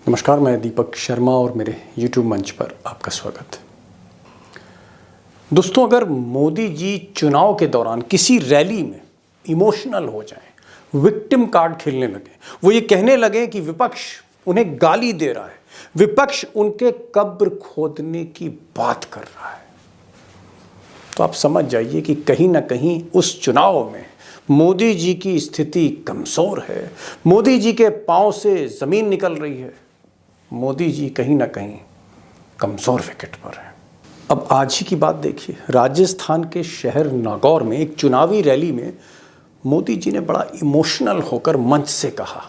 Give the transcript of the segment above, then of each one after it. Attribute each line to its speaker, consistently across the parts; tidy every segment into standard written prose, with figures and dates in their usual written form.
Speaker 1: नमस्कार, मैं दीपक शर्मा और मेरे YouTube मंच पर आपका स्वागत है। दोस्तों, अगर मोदी जी चुनाव के दौरान किसी रैली में इमोशनल हो जाएं, विक्टिम कार्ड खेलने लगे, वो ये कहने लगे कि विपक्ष उन्हें गाली दे रहा है, विपक्ष उनके कब्र खोदने की बात कर रहा है, तो आप समझ जाइए कि कहीं ना कहीं उस चुनाव में मोदी जी की स्थिति कमज़ोर है। मोदी जी के पांव से ज़मीन निकल रही है। मोदी जी कहीं ना कहीं कमज़ोर विकेट पर है। अब आज ही की बात देखिए, राजस्थान के शहर नागौर में एक चुनावी रैली में मोदी जी ने बड़ा इमोशनल होकर मंच से कहा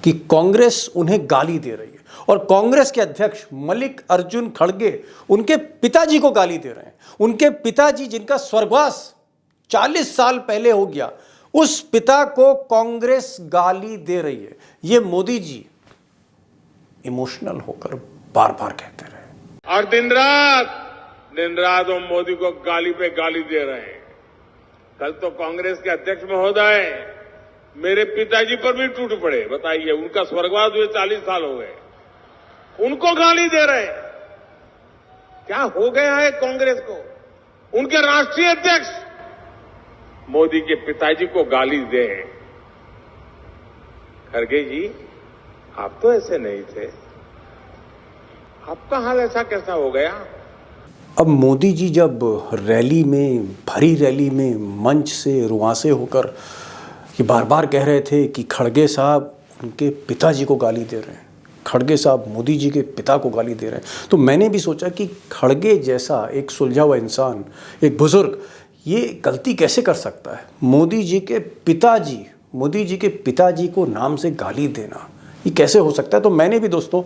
Speaker 1: कि कांग्रेस उन्हें गाली दे रही है और कांग्रेस के अध्यक्ष मल्लिकार्जुन खड़गे उनके पिताजी को गाली दे रहे हैं। उनके पिताजी जिनका स्वर्गवास 40 साल पहले हो गया, उस पिता को कांग्रेस गाली दे रही है। ये मोदी जी इमोशनल होकर बार बार कहते रहे
Speaker 2: और दिन रात वो मोदी को गाली पे गाली दे रहे हैं। कल तो कांग्रेस के अध्यक्ष महोदय मेरे पिताजी पर भी टूट पड़े। बताइए, उनका स्वर्गवास हुए 40 साल हो गए, उनको गाली दे रहे हैं। क्या हो गया है कांग्रेस को? उनके राष्ट्रीय अध्यक्ष मोदी के पिताजी को गाली दे। खड़गे जी, आप तो ऐसे नहीं थे, आपका हाल ऐसा कैसा हो गया?
Speaker 1: अब मोदी जी जब रैली में, भरी रैली में मंच से रुआंसे होकर ये बार बार कह रहे थे कि खड़गे साहब उनके पिताजी को गाली दे रहे हैं, खड़गे साहब मोदी जी के पिता को गाली दे रहे हैं, तो मैंने भी सोचा कि खड़गे जैसा एक सुलझा हुआ इंसान, एक बुजुर्ग, ये गलती कैसे कर सकता है? मोदी जी के पिताजी को नाम से गाली देना, ये कैसे हो सकता है? तो मैंने भी दोस्तों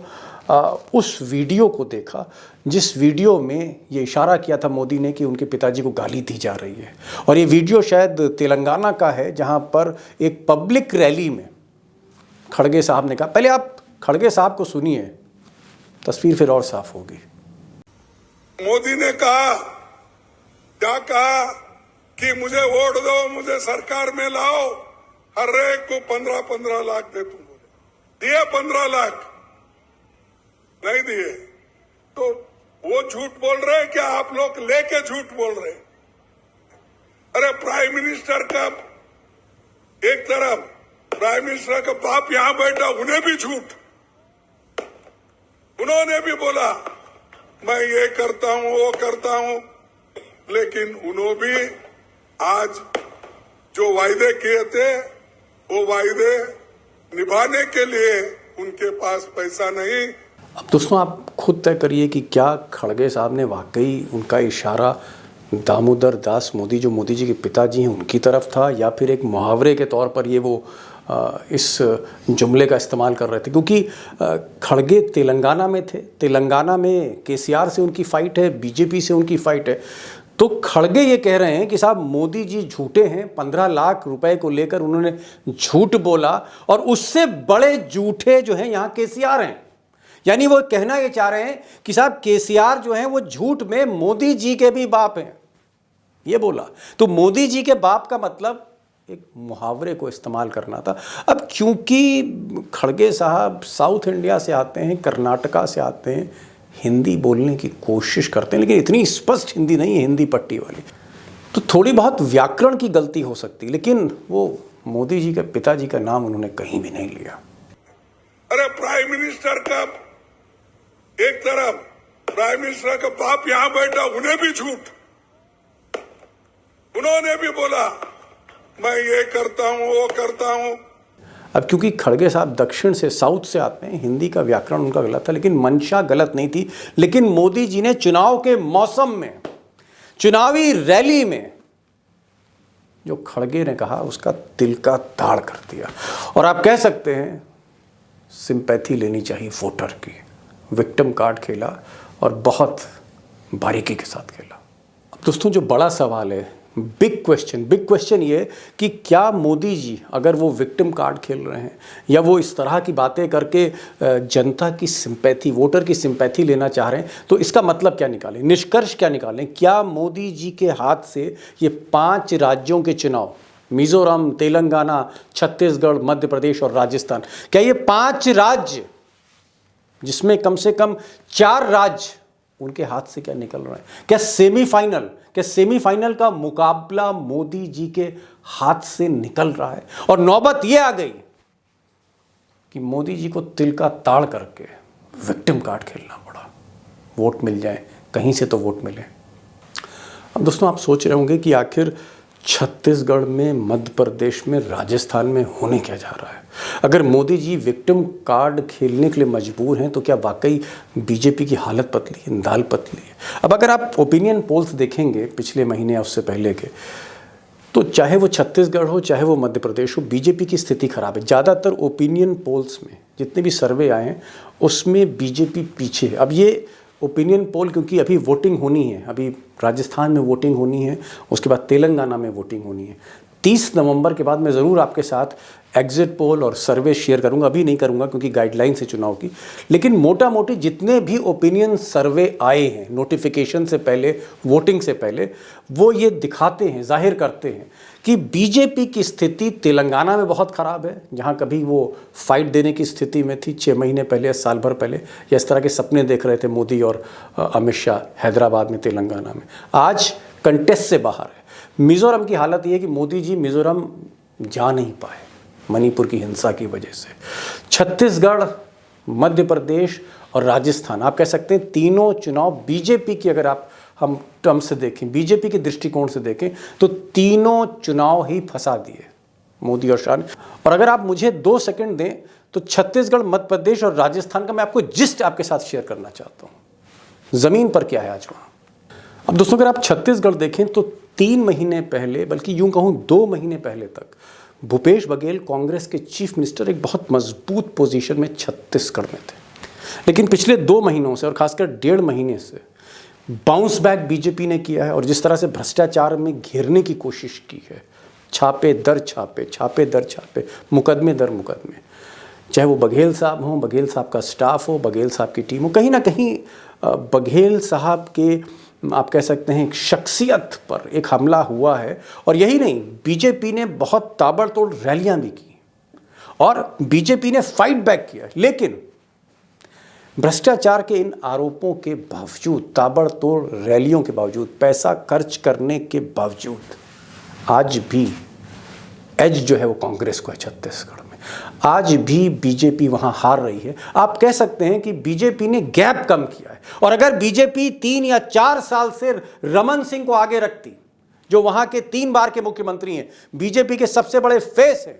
Speaker 1: उस वीडियो को देखा जिस वीडियो में ये इशारा किया था मोदी ने कि उनके पिताजी को गाली दी जा रही है। और ये वीडियो शायद तेलंगाना का है, जहां पर एक पब्लिक रैली में खड़गे साहब ने कहा, पहले आप खड़गे साहब को सुनिए, तस्वीर फिर और साफ होगी।
Speaker 3: मोदी ने कहा, क्या कहा कि मुझे वोट दो, मुझे सरकार में लाओ, हर एक को 15-15 लाख दे दूंगा। दिए 15 लाख? नहीं दिए। तो वो झूठ बोल रहे हैं क्या आप लोग लेके झूठ बोल रहे हैं? अरे प्राइम मिनिस्टर का एक तरफ, प्राइम मिनिस्टर का बाप यहां बैठा, उन्हें भी झूठ। उन्होंने भी बोला मैं ये करता हूं, वो करता हूं, लेकिन उन्होंने भी आज जो वायदे किए थे वो वायदे निभाने के लिए उनके पास पैसा नहीं।
Speaker 1: अब दोस्तों, आप खुद तय करिए कि क्या खड़गे साहब ने वाकई उनका इशारा दामोदर दास मोदी, जो मोदी जी के पिताजी हैं, उनकी तरफ था, या फिर एक मुहावरे के तौर पर ये वो इस जुमले का इस्तेमाल कर रहे थे? क्योंकि खड़गे तेलंगाना में थे, तेलंगाना में केसीआर से उनकी फाइट है, बीजेपी से उनकी फाइट है। तो खड़गे ये कह रहे हैं कि साहब मोदी जी झूठे हैं, 15 लाख रुपए को लेकर उन्होंने झूठ बोला, और उससे बड़े झूठे जो हैं यहाँ केसीआर हैं। यानी वो कहना ये चाह रहे हैं कि साहब केसीआर जो हैं वो झूठ में मोदी जी के भी बाप हैं, ये बोला। तो मोदी जी के बाप का मतलब एक मुहावरे को इस्तेमाल करना था। अब क्योंकि खड़गे साहब साउथ इंडिया से आते हैं, कर्नाटका से आते हैं, हिंदी बोलने की कोशिश करते हैं, लेकिन इतनी स्पष्ट हिंदी नहीं है, हिंदी पट्टी वाली, तो थोड़ी बहुत व्याकरण की गलती हो सकती, लेकिन वो मोदी जी के पिताजी का नाम उन्होंने कहीं भी नहीं लिया।
Speaker 3: अरे प्राइम मिनिस्टर का एक तरफ, प्राइम मिनिस्टर का बाप यहां बैठा, उन्हें भी झूठ। उन्होंने भी बोला मैं ये करता हूं, वो करता हूं।
Speaker 1: अब क्योंकि खड़गे साहब दक्षिण से, साउथ से आते हैं, हिंदी का व्याकरण उनका गलत था, लेकिन मंशा गलत नहीं थी। लेकिन मोदी जी ने चुनाव के मौसम में, चुनावी रैली में जो खड़गे ने कहा, उसका तिल का ताड़ कर दिया। और आप कह सकते हैं सिंपैथी लेनी चाहिए वोटर की। विक्टिम कार्ड खेला और बहुत बारीकी के साथ खेला। अब दोस्तों, जो बड़ा सवाल है, बिग क्वेश्चन ये कि क्या मोदी जी, अगर वो विक्टिम कार्ड खेल रहे हैं या वो इस तरह की बातें करके जनता की सिंपैथी, वोटर की सिंपैथी लेना चाह रहे हैं, तो इसका मतलब क्या निकालें, निष्कर्ष क्या निकालें? क्या मोदी जी के हाथ से ये 5 राज्यों के चुनाव, मिजोरम, तेलंगाना, छत्तीसगढ़, मध्य प्रदेश और राजस्थान, क्या ये 5 राज्य जिसमें कम से कम 4 राज्य उनके हाथ से क्या निकल रहे हैं। क्या सेमीफाइनल का मुकाबला मोदी जी के हाथ से निकल रहा है। और नौबत यह आ गई कि मोदी जी को तिल का ताड़ करके विक्टिम कार्ड खेलना पड़ा। वोट मिल जाए, कहीं से तो वोट मिले। अब दोस्तों आप सोच रहे होंगे कि आखिर छत्तीसगढ़ में, मध्य प्रदेश में, राजस्थान में होने क्या जा रहा है। अगर मोदी जी विक्टिम कार्ड खेलने के लिए मजबूर हैं तो क्या वाकई बीजेपी की हालत पतली है, दाल पतली है। अब अगर आप ओपिनियन पोल्स देखेंगे पिछले महीने या उससे पहले के, तो चाहे वो छत्तीसगढ़ हो चाहे वो मध्य प्रदेश हो, बीजेपी की स्थिति खराब है। ज़्यादातर ओपिनियन पोल्स में जितने भी सर्वे आए हैं उसमें बीजेपी पीछे है। अब ये ओपिनियन पोल क्योंकि अभी वोटिंग होनी है, अभी राजस्थान में वोटिंग होनी है, उसके बाद तेलंगाना में वोटिंग होनी है। 30 नवंबर के बाद मैं ज़रूर आपके साथ एग्जिट पोल और सर्वे शेयर करूंगा। अभी नहीं करूंगा क्योंकि गाइडलाइन है चुनाव की, लेकिन मोटा मोटी जितने भी ओपिनियन सर्वे आए हैं नोटिफिकेशन से पहले, वोटिंग से पहले, वो ये दिखाते हैं, जाहिर करते हैं कि बीजेपी की स्थिति तेलंगाना में बहुत ख़राब है, जहां कभी वो फाइट देने की स्थिति में थी 6 महीने पहले, साल भर पहले, या इस तरह के सपने देख रहे थे मोदी और अमित शाह हैदराबाद में, तेलंगाना में। आज कंटेस्ट से बाहर है। मिज़ोरम की हालत ये है कि मोदी जी मिज़ोरम जा नहीं पाए मणिपुर की हिंसा की वजह से। छत्तीसगढ़, मध्य प्रदेश और राजस्थान, आप कह सकते हैं तीनों चुनाव बीजेपी की, अगर आप हम टर्म से देखें, बीजेपी के दृष्टिकोण से देखें, तो तीनों चुनाव ही फंसा दिए मोदी और शाह ने। और अगर आप मुझे 2 सेकंड दें तो छत्तीसगढ़, मध्य प्रदेश और राजस्थान का मैं आपको जिस्ट आपके साथ शेयर करना चाहता हूँ, ज़मीन पर क्या है आज वहाँ। अब दोस्तों अगर आप छत्तीसगढ़ देखें तो 3 महीने पहले, बल्कि यूं कहूं 2 महीने पहले तक, भूपेश बघेल कांग्रेस के चीफ मिनिस्टर एक बहुत मजबूत पोजीशन में छत्तीसगढ़ में थे। लेकिन पिछले 2 महीनों से और खासकर 1.5 महीने से बाउंस बैक बीजेपी ने किया है और जिस तरह से भ्रष्टाचार में घेरने की कोशिश की है, छापे दर छापे, छापे दर छापे, मुकदमे दर मुकदमे, चाहे वो बघेल साहब हों, बघेल साहब का स्टाफ हो, बघेल साहब की टीम हो, कहीं ना कहीं बघेल साहब के, आप कह सकते हैं, एक शख्सियत पर एक हमला हुआ है। और यही नहीं, बीजेपी ने बहुत ताबड़तोड़ रैलियां भी की और बीजेपी ने फाइट बैक किया। लेकिन भ्रष्टाचार के इन आरोपों के बावजूद, ताबड़तोड़ रैलियों के बावजूद, पैसा खर्च करने के बावजूद, आज भी एज जो है वो कांग्रेस को है छत्तीसगढ़ में। आज भी बीजेपी वहां हार रही है। आप कह सकते हैं कि बीजेपी ने गैप कम किया है। और अगर बीजेपी 3 या 4 साल से रमन सिंह को आगे रखती, जो वहां के 3 बार के मुख्यमंत्री हैं, बीजेपी के सबसे बड़े फेस हैं,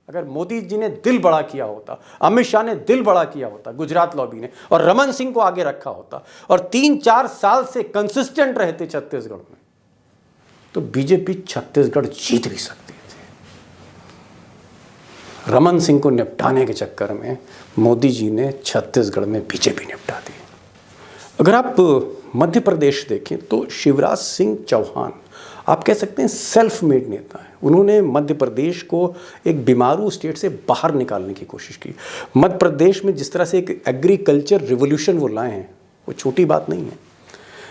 Speaker 1: अगर मोदी जी ने दिल बड़ा किया होता, अमित शाह ने दिल बड़ा किया होता, गुजरात लॉबी ने, और रमन सिंह को आगे रखा होता और 3-4 साल से कंसिस्टेंट रहते छत्तीसगढ़ में, तो बीजेपी छत्तीसगढ़ जीत भी सकती थी। रमन सिंह को निपटाने के चक्कर में मोदी जी ने छत्तीसगढ़ में बीजेपी निपटा दी। अगर आप मध्य प्रदेश देखें तो शिवराज सिंह चौहान, आप कह सकते हैं सेल्फ मेड नेता हैं। उन्होंने मध्य प्रदेश को एक बीमारू स्टेट से बाहर निकालने की कोशिश की। मध्य प्रदेश में जिस तरह से एक एग्रीकल्चर रिवोल्यूशन वो लाए हैं, वो छोटी बात नहीं है।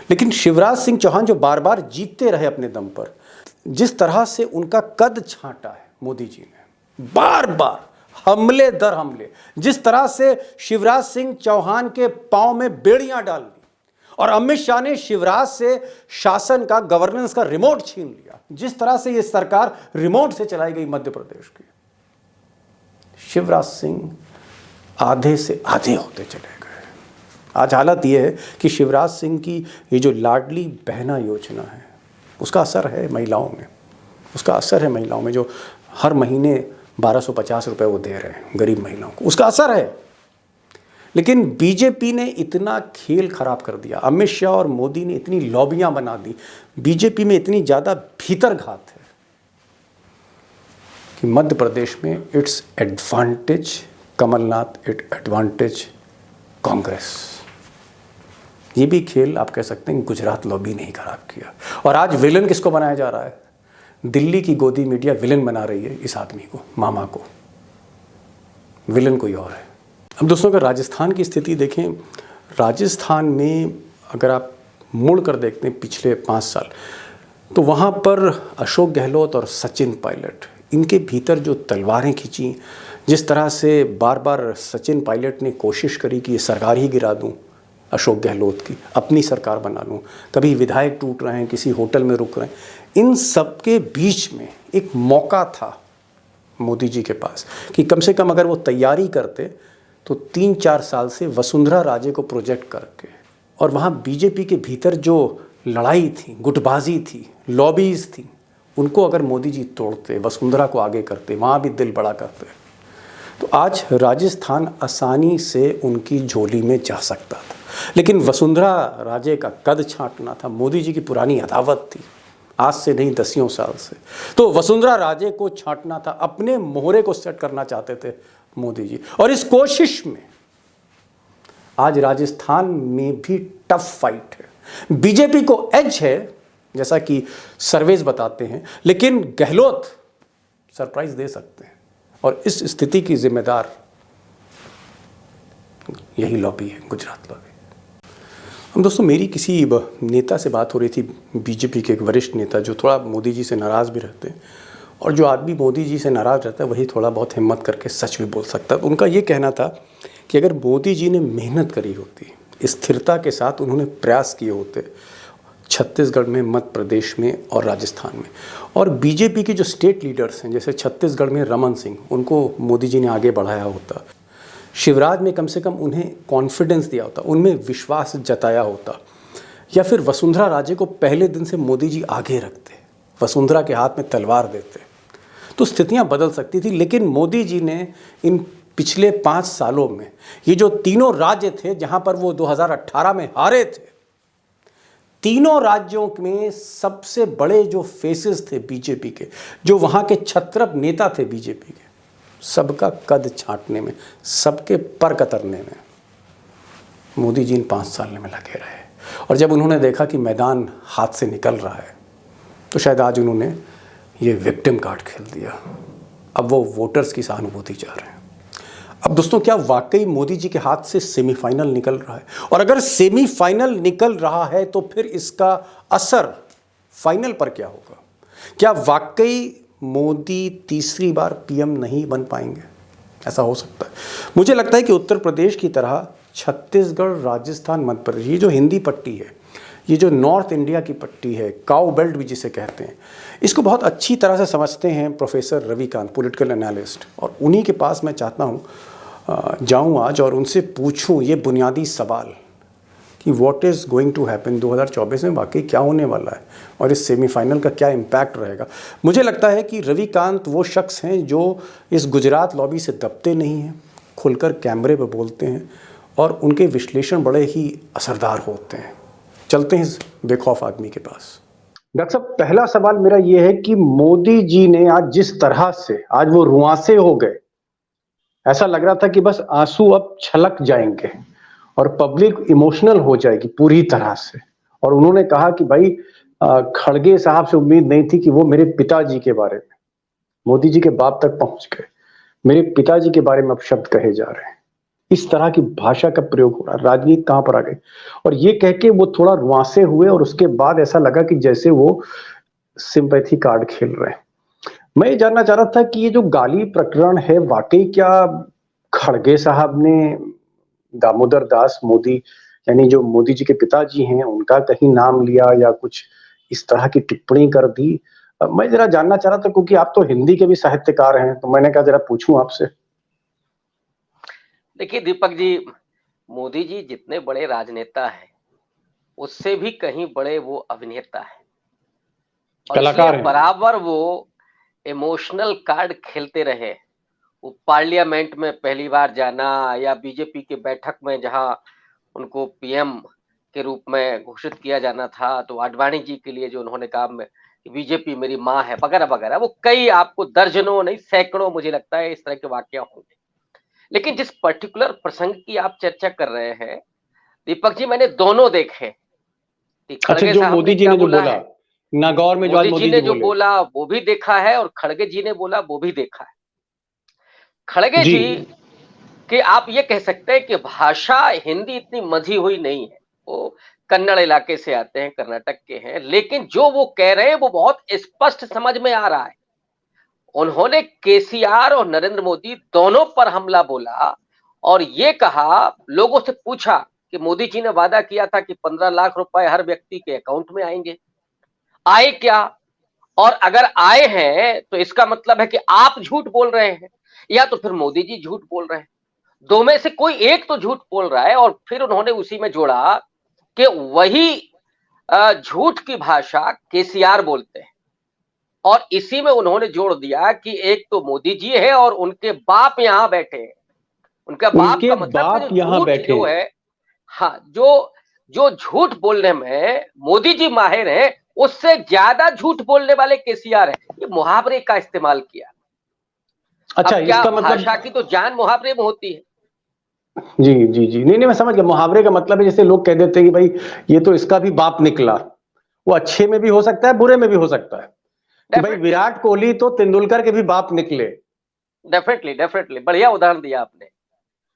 Speaker 1: लेकिन शिवराज सिंह चौहान जो बार बार जीतते रहे अपने दम पर, जिस तरह से उनका कद छांटा है मोदी जी ने, बार बार हमले दर हमले, जिस तरह से शिवराज सिंह चौहान के पांव में बेड़ियां डाल दी और अमित शाह ने शिवराज से शासन का, गवर्नेंस का रिमोट छीन लिया, जिस तरह से यह सरकार रिमोट से चलाई गई मध्य प्रदेश की, शिवराज सिंह आधे से आधे होते चले गए। आज हालत यह है कि शिवराज सिंह की ये जो लाडली बहना योजना है, उसका असर है महिलाओं में, उसका असर है महिलाओं में, जो हर महीने 1250 रुपये वो दे रहे हैं गरीब महिलाओं को, उसका असर है। लेकिन बीजेपी ने इतना खेल खराब कर दिया, अमित शाह और मोदी ने इतनी लॉबियां बना दी, बीजेपी में इतनी ज़्यादा भीतरघात है कि मध्य प्रदेश में it's advantage Kamal Nath, it advantage Congress. ये भी खेल आप कह सकते हैं गुजरात लॉबी ने ही खराब किया। और आज विलन किसको बनाया जा रहा है? दिल्ली की गोदी मीडिया विलन बना रही है इस आदमी को, मामा को। विलन कोई और है। अब दोस्तों अगर राजस्थान की स्थिति देखें, राजस्थान में अगर आप मुड़ कर देखते हैं पिछले 5 साल, तो वहाँ पर अशोक गहलोत और सचिन पायलट, इनके भीतर जो तलवारें खींची, जिस तरह से बार बार सचिन पायलट ने कोशिश करी कि ये सरकार ही गिरा दूं अशोक गहलोत की, अपनी सरकार बना लूं, कभी विधायक टूट रहे हैं, किसी होटल में रुक रहे हैं, इन सब के बीच में एक मौका था मोदी जी के पास कि कम से कम अगर वो तैयारी करते तो 3-4 साल से वसुंधरा राजे को प्रोजेक्ट करके, और वहाँ बीजेपी के भीतर जो लड़ाई थी, गुटबाजी थी, लॉबीज थी, उनको अगर मोदी जी तोड़ते, वसुंधरा को आगे करते, वहाँ भी दिल बड़ा करते, तो आज राजस्थान आसानी से उनकी झोली में जा सकता था। लेकिन वसुंधरा राजे का कद छांटना था, मोदी जी की पुरानी अदावत थी, आज से नहीं 10 साल से। तो वसुंधरा राजे को छांटना था, अपने मोहरे को सेट करना चाहते थे मोदी जी। और इस कोशिश में आज राजस्थान में भी टफ फाइट है। बीजेपी को एज है जैसा कि सर्वेज बताते हैं, लेकिन गहलोत सरप्राइज दे सकते हैं, और इस स्थिति की जिम्मेदार यही लॉबी है, गुजरात लॉबी। हम दोस्तों, मेरी किसी नेता से बात हो रही थी, बीजेपी के एक वरिष्ठ नेता जो थोड़ा मोदी जी से नाराज़ भी रहते हैं, और जो आदमी मोदी जी से नाराज़ रहता है वही थोड़ा बहुत हिम्मत करके सच भी बोल सकता है। उनका ये कहना था कि अगर मोदी जी ने मेहनत करी होती, स्थिरता के साथ उन्होंने प्रयास किए होते छत्तीसगढ़ में, मध्य प्रदेश में और राजस्थान में, और बीजेपी के जो स्टेट लीडर्स हैं जैसे छत्तीसगढ़ में रमन सिंह, उनको मोदी जी ने आगे बढ़ाया होता, शिवराज में कम से कम उन्हें कॉन्फिडेंस दिया होता, उनमें विश्वास जताया होता, या फिर वसुंधरा राजे को पहले दिन से मोदी जी आगे रखते, वसुंधरा के हाथ में तलवार देते, तो स्थितियां बदल सकती थी। लेकिन मोदी जी ने इन पिछले 5 सालों में ये जो तीनों राज्य थे जहां पर वो 2018 में हारे थे, तीनों राज्यों में सबसे बड़े जो फेसेस थे बीजेपी के, जो वहां के छत्रप नेता थे बीजेपी के, सबका कद छांटने में, सबके पर कतरने में मोदी जी इन 5 साल में लगे रहे। और जब उन्होंने देखा कि मैदान हाथ से निकल रहा है, तो शायद आज उन्होंने ये विक्टिम कार्ड खेल दिया। अब वो वोटर्स की सहानुभूति चाह रहे हैं। अब दोस्तों, क्या वाकई मोदी जी के हाथ से सेमीफाइनल निकल रहा है? और अगर सेमीफाइनल निकल रहा है तो फिर इसका असर फाइनल पर क्या होगा? क्या वाकई मोदी तीसरी बार पीएम नहीं बन पाएंगे? ऐसा हो सकता है। मुझे लगता है कि उत्तर प्रदेश की तरह छत्तीसगढ़, राजस्थान, मध्य प्रदेश, ये जो हिंदी पट्टी है, ये जो नॉर्थ इंडिया की पट्टी है, काउ बेल्ट भी जिसे कहते हैं, इसको बहुत अच्छी तरह से समझते हैं प्रोफेसर रविकांत, पॉलिटिकल एनालिस्ट, और उन्हीं के पास मैं चाहता हूँ जाऊँ आज और उनसे पूछूँ ये बुनियादी सवाल कि what is going to happen 2024 में, वाकई क्या होने वाला है और इस सेमीफाइनल का क्या इम्पैक्ट रहेगा। मुझे लगता है कि रविकांत वो शख्स हैं जो इस गुजरात लॉबी से दबते नहीं हैं, खुलकर कैमरे पर बोलते हैं, और उनके विश्लेषण बड़े ही असरदार होते हैं। चलते हैं इस बेखौफ आदमी के पास। डॉक्टर साहब, पहला सवाल मेरा ये है कि मोदी जी ने आज जिस तरह से आज वो रुआंसे हो गए, ऐसा लग रहा था कि बस आंसू अब छलक जाएंगे और पब्लिक इमोशनल हो जाएगी पूरी तरह से। और उन्होंने कहा कि भाई खड़गे साहब से उम्मीद नहीं थी कि वो मेरे पिताजी के बारे में, मोदी जी के बाप तक पहुंच गए, मेरे पिताजी के बारे में अब शब्द कहे जा रहे हैं। इस तरह की भाषा का प्रयोग हो रहा है, राजनीति कहां पर आ गई। और ये कह के वो थोड़ा रुआंसे हुए और उसके बाद ऐसा लगा कि जैसे वो सिंपैथी कार्ड खेल रहे हैं। मैं ये जानना चाह रहा था कि ये जो गाली प्रकरण है, वाकई क्या खड़गे साहब ने दामोदर दास मोदी, यानी जो मोदी जी के पिताजी हैं, उनका कहीं नाम लिया या कुछ इस तरह की टिप्पणी कर दी? मैं जरा जानना चाह रहा था, क्योंकि आप तो हिंदी के भी साहित्यकार हैं, तो मैंने कहा जरा पूछूं आपसे।
Speaker 4: देखिए दीपक जी, मोदी जी जितने बड़े राजनेता हैं, उससे भी कहीं बड़े वो अभिनेता हैं, और
Speaker 1: कलाकार हैं।
Speaker 4: बराबर वो इमोशनल कार्ड खेलते रहे। वो पार्लियामेंट में पहली बार जाना, या बीजेपी के बैठक में जहां उनको पीएम के रूप में घोषित किया जाना था, तो आडवाणी जी के लिए जो उन्होंने कहा कि बीजेपी मेरी माँ है वगैरह वगैरह, वो कई आपको दर्जनों नहीं सैकड़ों मुझे लगता है इस तरह के वाकया होंगे। लेकिन जिस पर्टिकुलर प्रसंग की आप चर्चा कर रहे हैं दीपक जी, मैंने दोनों देखे।
Speaker 1: अच्छा, जो मोदी जी ने जो बोला नागौर में, जो आज
Speaker 4: मोदी जी ने जो बोला वो भी देखा है, और खड़गे जी ने बोला वो भी देखा है। खड़गे जी कि आप ये कह सकते हैं कि भाषा हिंदी इतनी मधी हुई नहीं है, वो कन्नड़ इलाके से आते हैं, कर्नाटक के हैं, लेकिन जो वो कह रहे हैं वो बहुत स्पष्ट समझ में आ रहा है। उन्होंने केसीआर और नरेंद्र मोदी दोनों पर हमला बोला और ये कहा, लोगों से पूछा कि मोदी जी ने वादा किया था कि 15 लाख रुपए हर व्यक्ति के अकाउंट में आएंगे, आए क्या? और अगर आए हैं तो इसका मतलब है कि आप झूठ बोल रहे हैं या तो फिर मोदी जी झूठ बोल रहे हैं। दो में से कोई एक तो झूठ बोल रहा है। और फिर उन्होंने उसी में जोड़ा कि वही झूठ की भाषा केसीआर बोलते हैं और इसी में उन्होंने जोड़ दिया कि एक तो मोदी जी है और उनके बाप यहां बैठे हैं। उनका बाप का मतलब
Speaker 1: यहां बैठे
Speaker 4: जो है, हाँ, जो झूठ बोलने में मोदी जी माहिर हैं, उससे ज्यादा झूठ बोलने वाले केसीआर हैं। ये मुहावरे का इस्तेमाल किया।
Speaker 1: अच्छा, इसका मतलब
Speaker 4: भाषा की तो जान मुहावरे में होती है।
Speaker 1: जी जी जी, नहीं मैं समझ गया। मुहावरे का मतलब है जैसे लोग कह देते हैं कि भाई ये तो इसका भी बाप निकला। वो अच्छे में भी हो सकता है, बुरे में भी हो सकता है कि भाई विराट कोहली तो तेंदुलकर के भी बाप निकले।
Speaker 4: डेफिनेटली बढ़िया उदाहरण दिया आपने,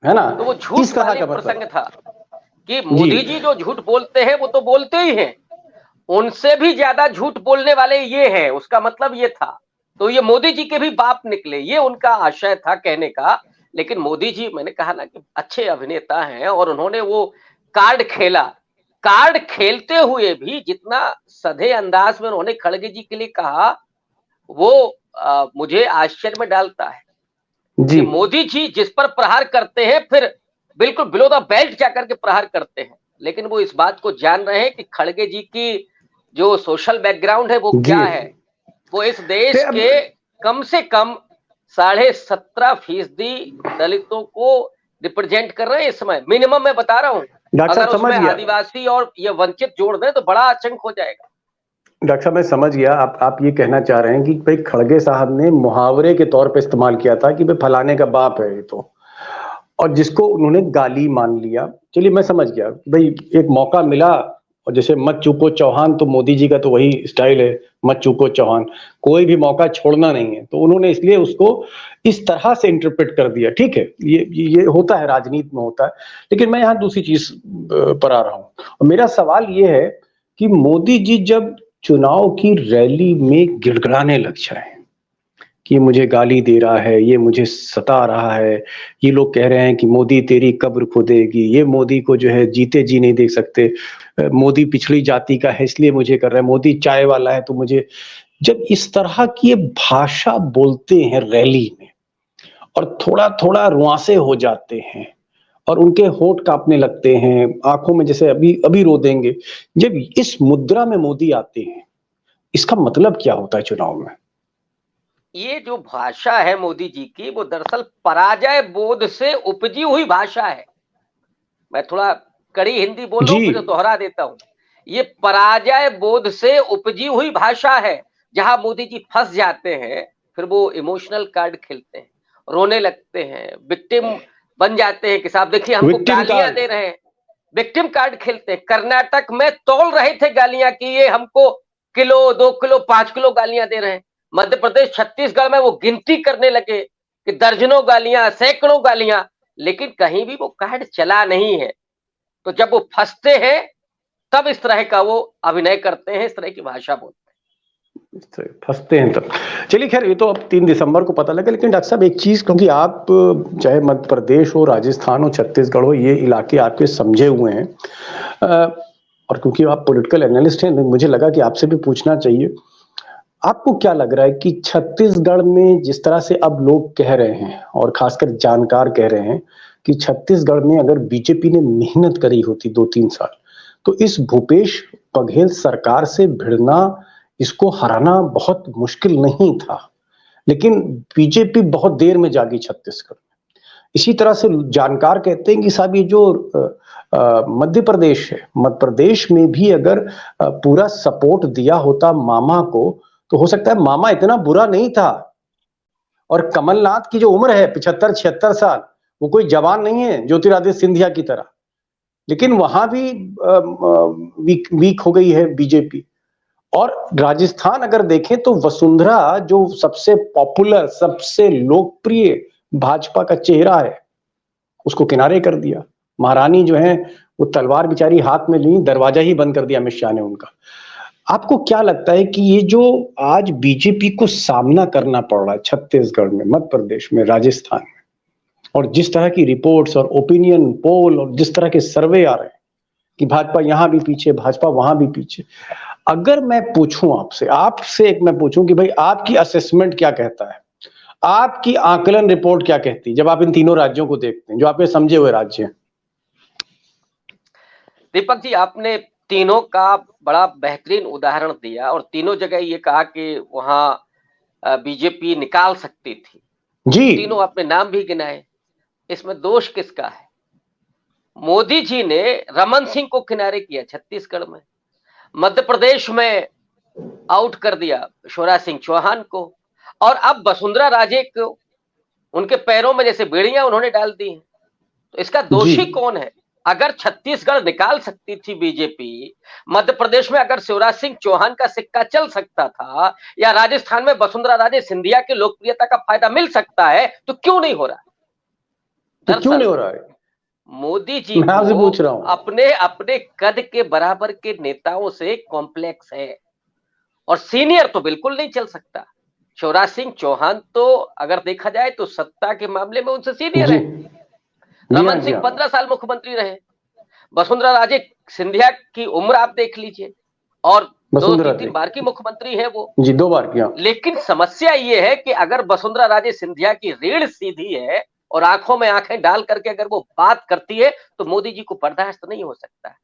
Speaker 1: है ना?
Speaker 4: तो वो झूठ वाले प्रसंग था कि मोदी जी जो झूठ बोलते हैं वो तो बोलते ही हैं, उनसे भी ज्यादा झूठ बोलने वाले ये हैं, उसका मतलब ये था। तो ये मोदी जी के भी बाप निकले, ये उनका आशय था कहने का। लेकिन मोदी जी, मैंने कहा ना कि अच्छे अभिनेता हैं और उन्होंने वो कार्ड खेला। कार्ड खेलते हुए भी जितना सधे अंदाज में उन्होंने खड़गे जी के लिए कहा, वो मुझे आश्चर्य में डालता है कि मोदी जी जिस पर प्रहार करते हैं फिर बिल्कुल बिलो द बेल्ट जाकर के प्रहार करते हैं। लेकिन वो इस बात को जान रहे हैं कि खड़गे जी की जो सोशल बैकग्राउंड है वो क्या है। वो इस देश के कम से कम 17.5% दलितों को रिप्रेजेंट कर रहे हैं इस समय, मिनिमम मैं बता रहा हूँ। अगर उसमें आदिवासी और ये वंचित जोड़ दें तो बड़ा आतंक हो जाएगा।
Speaker 1: डॉक्टर साहब मैं समझ गया, आप ये कहना चाह रहे हैं कि भाई खड़गे साहब ने मुहावरे के तौर पे इस्तेमाल किया था कि भाई फलाने का बाप है ये तो, और जिसको उन्होंने गाली मान लिया। चलिए मैं समझ गया भाई, एक मौका मिला और जैसे मत चूको चौहान, तो मोदी जी का तो वही स्टाइल है, मत चूको चौहान, कोई भी मौका छोड़ना नहीं है। तो उन्होंने इसलिए उसको इस तरह से इंटरप्रेट कर दिया। ठीक है, ये होता है, राजनीति में होता है। लेकिन मैं यहाँ दूसरी चीज पर आ रहा हूँ और मेरा सवाल ये है कि मोदी जी जब चुनाव की रैली में गिड़गिड़ाने लग जाए कि मुझे गाली दे रहा है, ये मुझे सता रहा है, ये लोग कह रहे हैं कि मोदी तेरी कब्र खोदेगी, ये मोदी को जो है जीते जी नहीं देख सकते, मोदी पिछड़ी जाति का है इसलिए मुझे कर रहा है, मोदी चाय वाला है तो मुझे, जब इस तरह की ये भाषा बोलते हैं रैली में और थोड़ा थोड़ा रुआंसे हो जाते हैं और उनके होंठ कांपने लगते हैं, आंखों में जैसे अभी अभी रो देंगे, जब इस मुद्रा में मोदी आते हैं, इसका मतलब क्या होता है चुनाव में?
Speaker 4: ये जो भाषा है मोदी जी की, वो दरअसल पराजय बोध से उपजी हुई भाषा है। मैं थोड़ा कड़ी हिंदी बोल रहा हूं, फिर दोहरा देता हूं। ये पराजय बोध से उपजी हुई भाषा है। जहां मोदी जी फंस जाते हैं, फिर वो इमोशनल कार्ड खेलते हैं, रोने लगते हैं, विक्टिम बन जाते हैं कि साहब देखिए हमको गालियां दे रहे हैं। विक्टिम कार्ड खेलते हैं। कर्नाटक में तौल रहे थे गालियां कि ये हमको किलो 2 किलो 5 किलो गालियां दे रहे हैं। मध्य प्रदेश छत्तीसगढ़ में वो गिनती करने लगे कि दर्जनों गालियां, सैकड़ों गालियां, लेकिन कहीं भी वो कार्ड चला नहीं है। तो जब वो फंसते हैं तब इस तरह का वो अभिनय करते हैं, इस तरह की भाषा बोलते हैं,
Speaker 1: फंसते हैं तब। चलिए खैर, ये तो अब 3 दिसंबर को पता लगा। लेकिन डॉक्टर साहब एक चीज, क्योंकि आप चाहे मध्य प्रदेश हो, राजस्थान हो, छत्तीसगढ़ हो, ये इलाके आपके समझे हुए हैं और क्योंकि आप पॉलिटिकल एनालिस्ट हैं, मुझे लगा कि आपसे भी पूछना चाहिए। आपको क्या लग रहा है कि छत्तीसगढ़ में जिस तरह से अब लोग कह रहे हैं और खासकर जानकार कह रहे हैं कि छत्तीसगढ़ में अगर बीजेपी ने मेहनत करी होती 2-3 साल, तो इस भूपेश बघेल सरकार से भिड़ना, इसको हराना बहुत मुश्किल नहीं था। लेकिन बीजेपी बहुत देर में जागी छत्तीसगढ़ में। इसी तरह से जानकार कहते हैं कि साहब ये जो मध्य प्रदेश है, मध्य प्रदेश में भी अगर पूरा सपोर्ट दिया होता मामा को, तो हो सकता है मामा इतना बुरा नहीं था। और कमलनाथ की जो उम्र है 75-76 साल, वो कोई जवान नहीं है ज्योतिरादित्य सिंधिया की तरह। लेकिन वहां भी वीक हो गई है बीजेपी। और राजस्थान अगर देखें तो वसुंधरा जो सबसे पॉपुलर, सबसे लोकप्रिय भाजपा का चेहरा है, उसको किनारे कर दिया। महारानी जो है वो तलवार बेचारी हाथ में ली, दरवाजा ही बंद कर दिया अमित शाह ने उनका। आपको क्या लगता है कि ये जो आज बीजेपी को सामना करना पड़ रहा है छत्तीसगढ़ में, मध्य प्रदेश में, राजस्थान में, और जिस तरह की रिपोर्ट्स और ओपिनियन पोल और जिस तरह के सर्वे आ रहे हैं कि भाजपा यहां भी पीछे, भाजपा वहां भी पीछे, अगर मैं पूछूं आपसे एक मैं पूछूं कि भाई आपकी असेसमेंट क्या कहता है, आपकी आकलन रिपोर्ट क्या कहती है जब आप इन तीनों राज्यों को देखते हैं जो आपके समझे हुए राज्य हैं?
Speaker 4: दीपक जी, आपने तीनों का बड़ा बेहतरीन उदाहरण दिया और तीनों जगह ये कहा कि वहां बीजेपी निकाल सकती थी
Speaker 1: जी
Speaker 4: तीनों आपने नाम भी गिनाए। इसमें दोष किसका है? मोदी जी ने रमन सिंह को किनारे किया छत्तीसगढ़ में, मध्य प्रदेश में आउट कर दिया शिवराज सिंह चौहान को, और अब वसुंधरा राजे को उनके पैरों में जैसे बेड़ियां उन्होंने डाल दी हैं। तो इसका दोषी कौन है? अगर छत्तीसगढ़ निकाल सकती थी बीजेपी, मध्य प्रदेश में अगर शिवराज सिंह चौहान का सिक्का चल सकता था, या राजस्थान में वसुंधरा राजे सिंधिया की लोकप्रियता का फायदा मिल सकता है, तो क्यों नहीं हो रहा?
Speaker 1: क्यों नहीं हो रहा है?
Speaker 4: मोदी जी को पूछ रहा हूं, अपने कद के बराबर के नेताओं से कॉम्प्लेक्स है, और सीनियर तो बिल्कुल नहीं चल सकता। शिवराज सिंह चौहान तो अगर देखा जाए तो सत्ता के मामले में उनसे सीनियर है। रमन सिंह 15 साल मुख्यमंत्री रहे। वसुंधरा राजे सिंधिया की उम्र आप देख लीजिए, और 2-3 बार की मुख्यमंत्री है वो
Speaker 1: जी, 2 बार किया।
Speaker 4: लेकिन समस्या ये है कि अगर वसुंधरा राजे सिंधिया की रीढ़ सीधी है और आंखों में आंखें डाल करके अगर वो बात करती है, तो मोदी जी को बर्दाश्त नहीं हो सकता।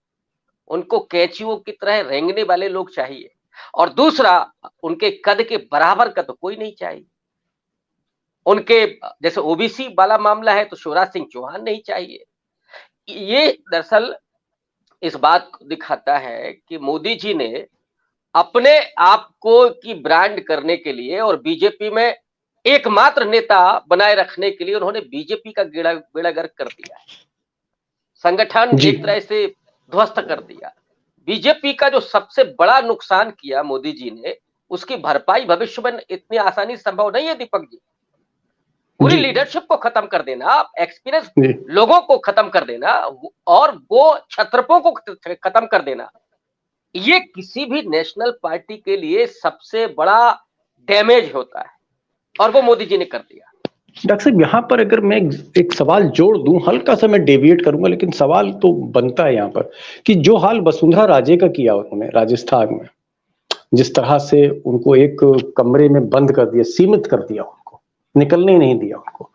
Speaker 4: उनको कैंचियों की तरह रेंगने वाले लोग चाहिए, और दूसरा उनके कद के बराबर का तो कोई नहीं चाहिए। उनके जैसे ओबीसी वाला मामला है तो शिवराज सिंह चौहान नहीं चाहिए। ये दरअसल इस बात को दिखाता है कि मोदी जी ने अपने आप को की ब्रांड करने के लिए और बीजेपी में एकमात्र नेता बनाए रखने के लिए उन्होंने बीजेपी का बेड़ा गर्क कर दिया, संगठन एक तरह से ध्वस्त कर दिया। बीजेपी का जो सबसे बड़ा नुकसान किया मोदी जी ने, उसकी भरपाई भविष्य में इतनी आसानी संभव नहीं है दीपक जी। पूरी लीडरशिप को खत्म कर देना, एक्सपीरियंस लोगों को खत्म कर देना, और वो छत्रपों को खत्म कर देना, ये किसी भी नेशनल पार्टी के लिए सबसे बड़ा डैमेज होता है, और वो मोदी जी ने कर दिया।
Speaker 1: डॉक्टर साहब, यहाँ पर अगर मैं एक सवाल जोड़ दूं, हल्का सा मैं डेविएट करूंगा, लेकिन सवाल तो बनता है यहाँ पर कि जो हाल वसुंधरा राजे का किया उन्होंने राजस्थान में, जिस तरह से उनको एक कमरे में बंद कर दिया, सीमित कर दिया, उनको निकलने ही नहीं दिया उनको,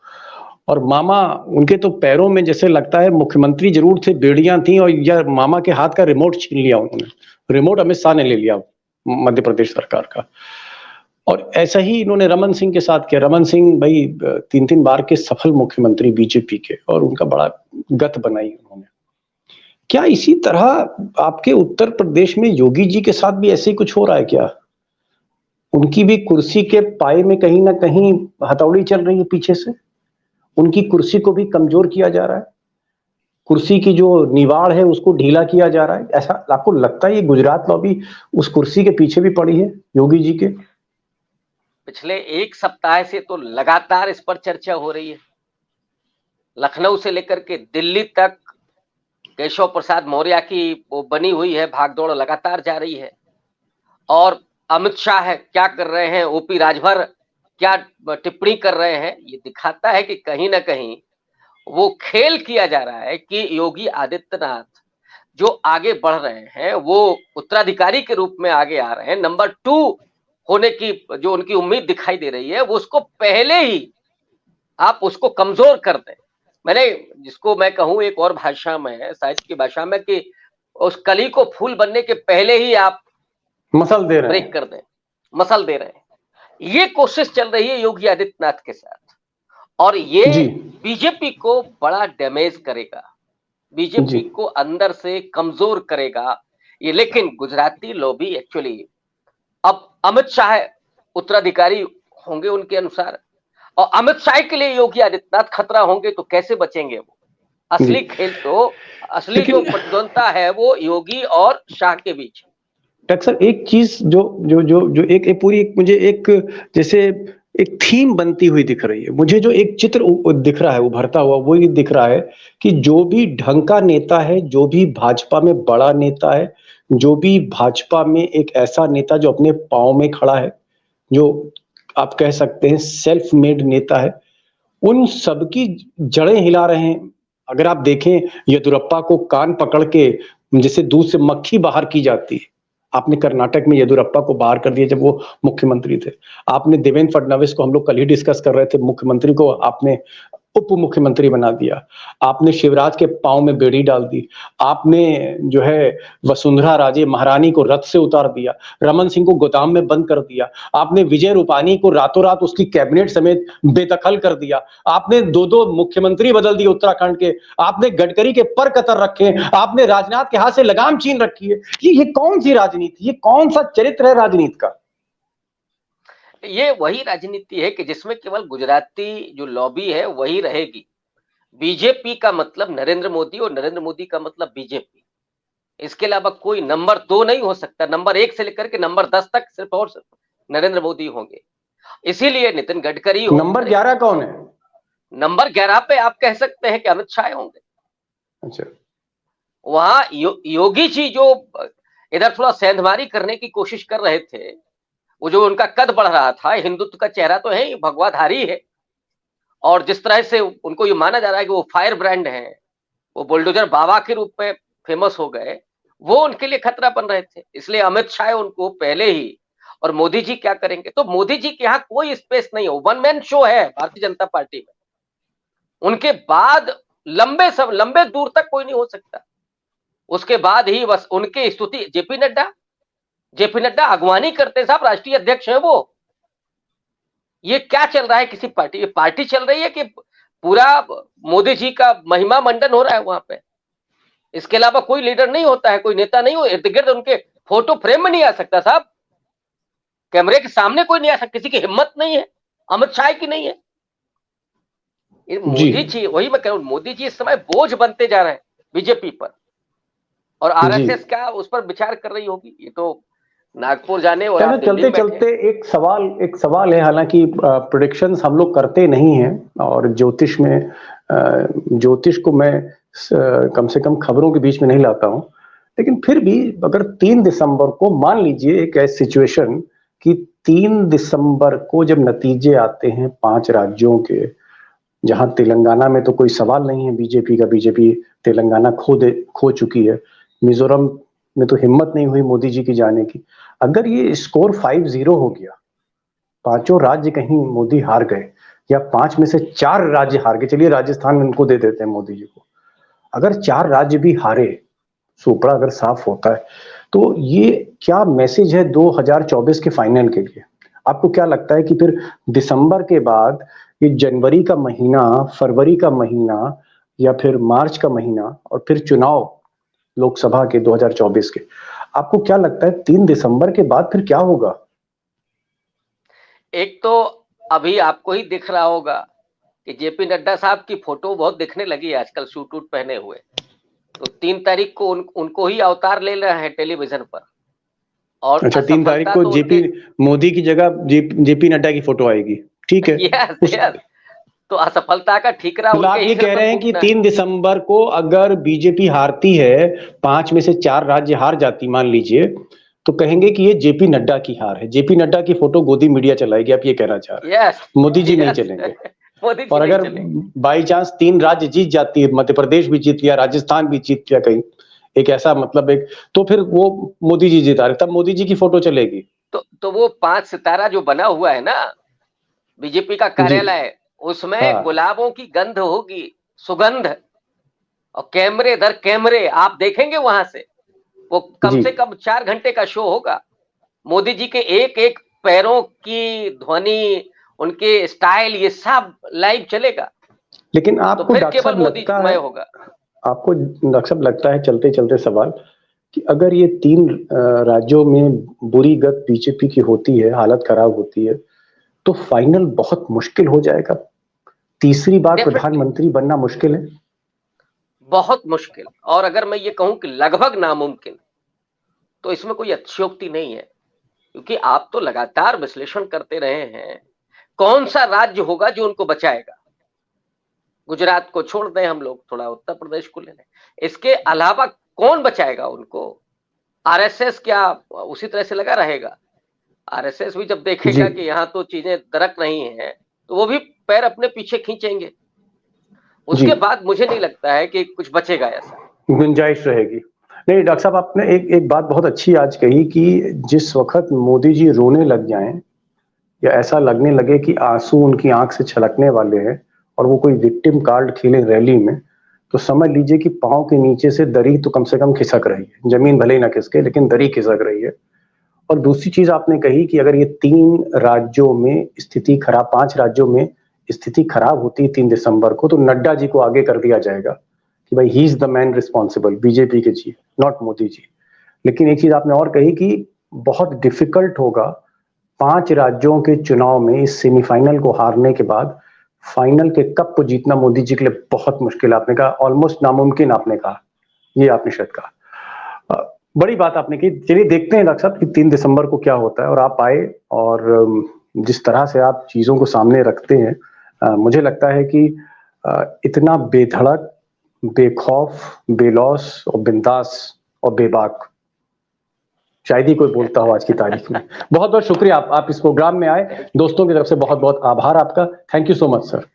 Speaker 1: और मामा उनके तो पैरों में जैसे लगता है मुख्यमंत्री जरूर थे, बेड़ियां थी, और या मामा के हाथ का रिमोट छीन लिया उन्होंने। रिमोट अमित शाह ने ले लिया मध्य प्रदेश सरकार का, और ऐसा ही इन्होंने रमन सिंह के साथ किया। रमन सिंह भाई 3 बार के सफल मुख्यमंत्री बीजेपी के, और उनका बड़ा गत बनाई उन्होंने। क्या इसी तरह आपके उत्तर प्रदेश में योगी जी के साथ भी ऐसे ही कुछ हो रहा है क्या? उनकी भी कुर्सी के पाए में कहीं ना कहीं हथौड़ी चल रही है पीछे से, उनकी कुर्सी को भी कमजोर किया जा रहा है, कुर्सी की जो निवाड़ है उसको ढीला किया जा रहा है। ऐसा आपको लगता है ये गुजरात लॉबी उस कुर्सी के पीछे भी पड़ी है योगी जी के?
Speaker 4: पिछले 1 सप्ताह से तो लगातार इस पर चर्चा हो रही है। लखनऊ से लेकर के दिल्ली तक केशव प्रसाद मौर्य की वो बनी हुई है भागदौड़, लगातार जा रही है। और अमित शाह क्या कर रहे हैं, ओपी राजभर क्या टिप्पणी कर रहे हैं, ये दिखाता है कि कहीं ना कहीं वो खेल किया जा रहा है कि योगी आदित्यनाथ जो आगे बढ़ रहे हैं, वो उत्तराधिकारी के रूप में आगे आ रहे हैं, नंबर 2 होने की जो उनकी उम्मीद दिखाई दे रही है, वो उसको पहले ही आप उसको कमजोर कर दें। मैंने जिसको मैं कहूं एक और भाषा में, साहित्य की भाषा में, कि उस कली को फूल बनने के पहले ही आप
Speaker 1: मसल दे रहे हैं,
Speaker 4: ब्रेक कर दें, मसल दे रहे हैं। ये कोशिश चल रही है योगी आदित्यनाथ के साथ, और ये बीजेपी को बड़ा डैमेज करेगा, बीजेपी को अंदर से कमजोर करेगा ये। लेकिन गुजराती लॉबी एक्चुअली, अब अमित शाह उत्तराधिकारी होंगे उनके अनुसार, और अमित शाह के लिए योगी आदित्यनाथ खतरा होंगे, तो कैसे बचेंगे वो? असली खेल तो, असली जो प्रतिद्वंदता है वो योगी और शाह के बीच।
Speaker 1: सर एक चीज जो एक पूरी मुझे एक जैसे एक थीम बनती हुई दिख रही है, मुझे जो एक चित्र दिख रहा है उभरता हुआ, वो ये दिख रहा है कि जो भी ढंग का नेता है, जो भी भाजपा में बड़ा नेता है, जो भी भाजपा में एक ऐसा नेता जो अपने पाँव में खड़ा है, जो आप कह सकते हैं सेल्फ मेड नेता है, उन सबकी जड़ें हिला रहे हैं। अगर आप देखें येदियुरप्पा को कान पकड़ के जैसे दूध से मक्खी बाहर की जाती है, आपने कर्नाटक में येदियुरप्पा को बाहर कर दिया जब वो मुख्यमंत्री थे। आपने देवेंद्र फडणवीस को, हम लोग कल ही डिस्कस कर रहे थे, मुख्यमंत्री को आपने उप मुख्यमंत्री बना दिया। आपने शिवराज के पांव में बेड़ी डाल दी। आपने जो है वसुंधरा राजे महारानी को रथ से उतार दिया। रमन सिंह को गोदाम में बंद कर दिया। आपने विजय रूपानी को रातों रात उसकी कैबिनेट समेत बेदखल कर दिया। आपने दो दो मुख्यमंत्री बदल दिए उत्तराखंड के। आपने गडकरी के पर कतर रखे। आपने राजनाथ के हाथ से लगाम छीन रखी है। ये कौन सी राजनीति, ये कौन सा चरित्र है राजनीति का?
Speaker 4: ये वही राजनीति है कि जिसमें केवल गुजराती जो लॉबी है वही रहेगी। बीजेपी का मतलब नरेंद्र मोदी और नरेंद्र मोदी का मतलब बीजेपी। इसके अलावा कोई नंबर 2 नहीं हो सकता। नंबर 1 से लेकर के नंबर 10 तक सिर्फ और सिर्फ नरेंद्र मोदी होंगे। इसीलिए नितिन गडकरी हो,
Speaker 1: नंबर 11 कौन है?
Speaker 4: नंबर 11 पे आप कह सकते हैं कि अमित शाह होंगे।
Speaker 1: अच्छा,
Speaker 4: वहां योगी जी जो इधर थोड़ा सेंधमारी करने की कोशिश कर रहे थे, वो जो उनका कद बढ़ रहा था, हिंदुत्व का चेहरा तो है, भगवाधारी है, और जिस तरह से उनको ये माना जा रहा है कि वो फायर ब्रांड है, वो बुलडोजर बाबा के रूप में फेमस हो गए, वो उनके लिए खतरा बन रहे थे। इसलिए अमित शाह उनको पहले ही, और मोदी जी क्या करेंगे? तो मोदी जी के यहाँ कोई स्पेस नहीं है, वन मैन शो है भारतीय जनता पार्टी में। उनके बाद लंबे दूर तक कोई नहीं हो सकता। उसके बाद ही बस उनकी स्तुति जेपी नड्डा अगवानी करते साहब, राष्ट्रीय अध्यक्ष है वो। ये क्या चल रहा है? किसी पार्टी चल रही है कि पूरा मोदी जी का महिमा मंडन हो रहा है वहां पे? इसके अलावा कोई लीडर नहीं होता है, कोई नेता नहीं हो, इर्द गिर्द उनके फोटो फ्रेम में नहीं आ सकता साहब, कैमरे के सामने कोई नहीं आ सकता। किसी की हिम्मत नहीं है, अमित शाह की नहीं है। मोदी जी, वही मैं कह रहा हूं, मोदी जी इस समय बोझ बनते जा रहे हैं बीजेपी पर, और आरएसएस क्या उस पर विचार कर रही होगी, ये तो नागपुर जाने और आप
Speaker 1: चलते चलते एक सवाल है। हालांकि प्रेडिक्शंस हम लोग करते नहीं हैं, और ज्योतिष को मैं कम से कम खबरों के बीच में नहीं लाता हूं, लेकिन फिर भी अगर 3 दिसंबर को मान लीजिए एक ऐसी सिचुएशन कि 3 दिसंबर को जब नतीजे आते हैं 5 राज्यों के, जहां तेलंगाना में तो कोई सवाल नहीं है बीजेपी का, बीजेपी तेलंगाना खो चुकी है, मिजोरम में तो हिम्मत नहीं हुई मोदी जी की जाने की। अगर ये स्कोर 5-0 हो गया, 5 राज्य कहीं मोदी हार गए, या 5 में से 4 राज्य हार गए, चलिए राजस्थान में उनको दे देते हैं मोदी जी को, अगर 4 राज्य भी हारे, सुपड़ा अगर साफ होता है, तो ये क्या मैसेज है 2024 के फाइनल के लिए? आपको क्या लगता है कि फिर दिसंबर के बाद ये जनवरी का महीना, फरवरी का महीना, या फिर मार्च का महीना, और फिर चुनाव लोकसभा के 2024 के, आपको क्या लगता है 3 दिसंबर के बाद फिर क्या होगा?
Speaker 4: एक तो अभी आपको ही दिख रहा होगा कि जेपी नड्डा साहब की फोटो बहुत दिखने लगी है आजकल, सूट वूट पहने हुए। तो 3 तारीख को उनको ही अवतार ले रहे हैं टेलीविजन पर। और
Speaker 1: अच्छा, 3 तारीख को जेपी मोदी की जगह जेपी नड्डा की फोटो आएगी, ठीक है।
Speaker 4: यस, तो असफलता का ठीकरा
Speaker 1: आप ये कह रहे हैं कि 3 दिसंबर को अगर बीजेपी हारती है, 5 में से 4 राज्य हार जाती मान लीजिए, तो कहेंगे कि ये जेपी नड्डा की हार है, जेपी नड्डा की फोटो गोदी मीडिया चलाएगी, आप ये कहना चाह रहे हैं? मोदी जी नहीं चलेंगे। और अगर बाई चांस 3 राज्य जीत जाती है, मध्य प्रदेश भी जीत गया, राजस्थान भी जीत गया, कहीं एक ऐसा मतलब एक, तो फिर वो मोदी जी जिता रहे, तब मोदी जी की फोटो चलेगी।
Speaker 4: तो वो 5 सितारा जो बना हुआ है ना बीजेपी का कार्यालय, उसमें गुलाबों की गंध होगी, सुगंध, और कैमरे दर कैमरे आप देखेंगे वहां से। वो कम से कम 4 घंटे का शो होगा। मोदी जी के एक एक पैरों की ध्वनि, उनके स्टाइल, ये सब लाइव चलेगा।
Speaker 1: लेकिन आपको
Speaker 4: तो फिर केवल मोदी मय होगा।
Speaker 1: आपको डॉक्टर साहब लगता है, चलते चलते सवाल, कि अगर ये 3 राज्यों में बुरी गत बीजेपी की होती है, हालत खराब होती है, तो फाइनल बहुत मुश्किल हो जाएगा? तीसरी बार प्रधानमंत्री बनना मुश्किल है, बहुत
Speaker 4: मुश्किल। और अगर मैं ये कहूं कि लगभग नामुमकिन, तो इसमें कोई अतिशयोक्ति नहीं है, क्योंकि आप तो लगातार विश्लेषण करते रहे हैं। कौन सा राज्य होगा जो उनको बचाएगा? गुजरात को छोड़ दें हम लोग, थोड़ा उत्तर प्रदेश को ले लें, इसके अलावा कौन बचाएगा उनको? आरएसएस क्या उसी तरह से लगा रहेगा? आरएसएस भी जब देखेगा कि यहाँ तो चीजें दरक नहीं है, तो वो भी पैर अपने पीछे खींचेंगे। उसके बाद मुझे नहीं लगता है कि कुछ बचेगा ऐसा।
Speaker 1: गुंजाइश रहेगी। नहीं डॉक्टर साहब, आपने एक बात बहुत अच्छी आज कही कि जिस वक्त मोदी जी रोने लग जाएं या ऐसा लगने लगे कि आंसू उनकी आंख से छलकने वाले हैं और वो कोई विक्टिम कार्ड खेले रैली में, तो समझ लीजिए कि पांव के नीचे से दरी तो कम से कम खिसक रही है। जमीन भले ही ना खिसके, लेकिन दरी खिसक रही है। और दूसरी चीज आपने कही कि अगर ये 3 राज्यों में स्थिति खराब, 5 राज्यों में स्थिति खराब होती है 3 दिसंबर को, तो नड्डा जी को आगे कर दिया जाएगा कि भाई he is the man responsible, BJP के जी, नॉट मोदी जी। लेकिन एक चीज आपने और कही कि बहुत डिफिकल्ट होगा 5 राज्यों के चुनाव में इस सेमीफाइनल को हारने के बाद फाइनल के कप को जीतना मोदी जी के लिए बहुत मुश्किल। आपने कहा ऑलमोस्ट नामुमकिन, आपने कहा, ये आपने शायद कहा। बड़ी बात आपने की। चलिए देखते हैं डॉक्टर साहब कि 3 दिसंबर को क्या होता है। और आप आए और जिस तरह से आप चीजों को सामने रखते हैं, मुझे लगता है कि इतना बेधड़क, बेखौफ, बेलौस और बिंदास और बेबाक शायद ही कोई बोलता हो आज की तारीख में। बहुत बहुत शुक्रिया आप इस प्रोग्राम में आए। दोस्तों की तरफ से बहुत बहुत आभार आपका। Thank you so much sir.